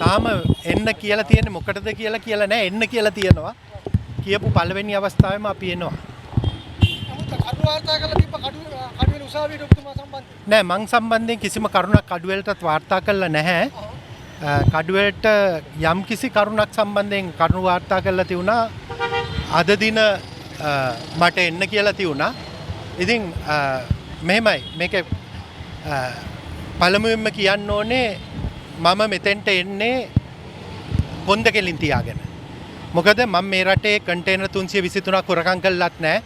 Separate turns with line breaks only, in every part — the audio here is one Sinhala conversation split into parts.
තාම එන්න කියලා තියෙන්නේ මොකටද කියලා නෑ එන්න කියලා තියෙනවා. කියපු පළවෙනි අවස්ථාවේම අපි එනවා.
කඩු වාර්තා කරලා තිබ්බ කඩුවෙල උසාවියට ඔබතුමා සම්බන්ධයි.
නෑ මං සම්බන්ධයෙන් කිසිම කරුණක් කඩුවෙලටත් වාර්තා කළා නැහැ. කඩුවෙලට යම් කිසි කරුණක් සම්බන්ධයෙන් කරුණු වාර්තා කරලා තියුණා. අද දින මට එන්න කියලා තියුණා. ඉතින් මෙහෙමයි මේක පළමුවෙන්ම කියන්න ඕනේ මම මෙතෙන්ට එන්නේ පොන්ද කෙලින් තියාගෙන. මොකද මම මේ රටේ කන්ටේනර් 323ක් හොරකම් කළත් නැහැ.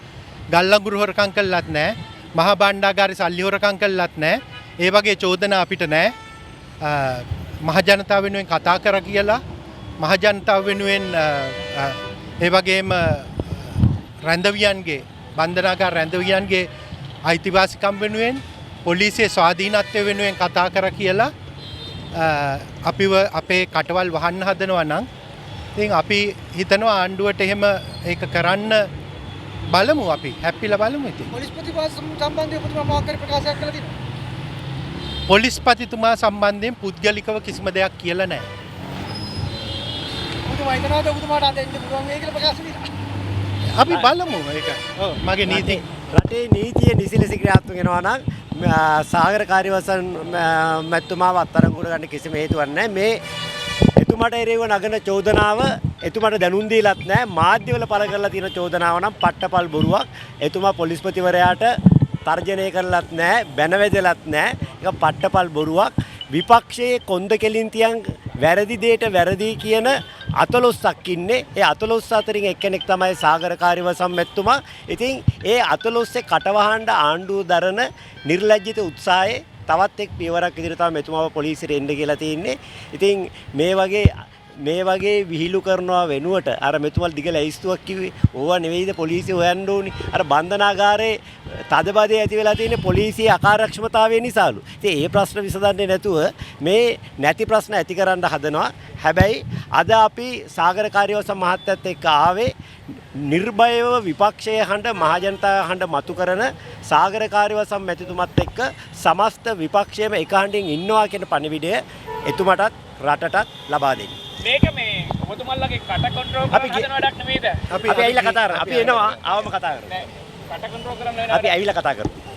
ගල්ලඟුරු හොරකම් කළත් නැහැ. මහා භාණ්ඩාගාරේ සල්ලි හොරකම් කළත් නැහැ. ඒ වගේ චෝදනා අපිට නැහැ. මහ ජනතාව වෙනුවෙන් කතා කරා කියලා මහ ජනතාව වෙනුවෙන් ඒ වගේම රැඳවියන්ගේ බන්ධනාගාර රැඳවියන්ගේ අයිතිවාසිකම් වෙනුවෙන් පොලිසියේ ස්වාධීනත්වය වෙනුවෙන් කතා කරා කියලා අපිව අපේ කටවල් වහන්න හදනවා නම් ඉතින් අපි හිතනවා ආණ්ඩුවට එහෙම ඒක කරන්න බලමු අපි හැප්පිලා බලමු ඉතින්.
පොලිස්පතිතුමා සම්බන්ධයෙන් ඔබතුමා මොකක් හරි ප්‍රකාශයක් කළා තියෙනවද?
පොලිස්පතිතුමා සම්බන්ධයෙන් පුද්ගලිකව කිසිම දෙයක් කියලා නැහැ.
ඔබතුමා හිතනවාද ඔබතුමාට අද එන්න පුළුවන් වෙයි කියලා ප්‍රකාශ කළා?
අපි බලමු ඒක. ඔව් මගේ නීති
රටේ නීතිය නිසිලෙස ක්‍රියාත්මක වෙනවා නම් සාගර කාර්යවසම් මැතිතුමාව අත්අඩංගුවට ගන්න කිසිම හේතුවක් නැහැ. මේ එතුමාට එරෙහිව නගන චෝදනාව එතුමාට දැනුම් දීලත් නැහැ. මාධ්‍යවල පළ කරලා තියෙන චෝදනාව නම් පට්ටපල් බොරුවක්. එතුමා පොලිස්පතිවරයාට තර්ජනය කරලත් නැහැ, බැනවැදලත් නැහැ. ඒක පට්ටපල් බොරුවක්. විපක්ෂයේ කොන්ද කෙලින් තියන් වැරදි දෙයට වැරදි කියන 14ක් ඉන්නේ. ඒ 14 අතරින් එක්කෙනෙක් තමයි සාගර කාර්යවසම් මැතිතුමා. ඉතින් ඒ 14 කටවහන්න ආණ්ඩුව දරන නිර්ලජ්ජිත උත්සාහයේ තවත් එක් පියවරක් ඉදිරියට තමයි මෙතුමාව පොලිසියට එන්න කියලා තියෙන්නේ. ඉතින් මේ වගේ විහිළු කරනවා වෙනුවට අර මෙතුමල් දිග ලැයිස්තුවක් කිව්වේ ඕවා නෙවෙයිද පොලිසිය හොයන්න ඕනි. අර බන්ධනාගාරේ තදබදේ ඇති වෙලා තියෙන පොලිසියේ අකාර්යක්ෂමතාවය නිසාලු. ඉතින් ඒ ප්‍රශ්න විසඳන්නේ නැතුව මේ නැති ප්‍රශ්න ඇති කරන්න හදනවා. හැබැයි අද අපි සාගර කාර්යවසම් මහත්තයත් එක්ක ආවේ නිර්භයව විපක්ෂයේ හඬ මහජනතා හඬ මතු කරන සාගර කාර්යවසම් මැතිතුමත් එක්ක සමස්ත විපක්ෂයේම එක හඬින් ඉන්නවා කියන පණිවිඩය එතුමටත් රටටත් ලබා දෙන්න.
මේක මේ ඔබතුමල්ලගේ කට කන්ට්‍රෝල් කරන හදන වැඩක් නෙමෙයිද?
අපි ඇවිල්ලා කතා කරමු. අපි එනවා ආවම කතා කරමු.
කට කන්ට්‍රෝල් කරන්න වෙන
අපි ඇවිල්ලා කතා කරමු.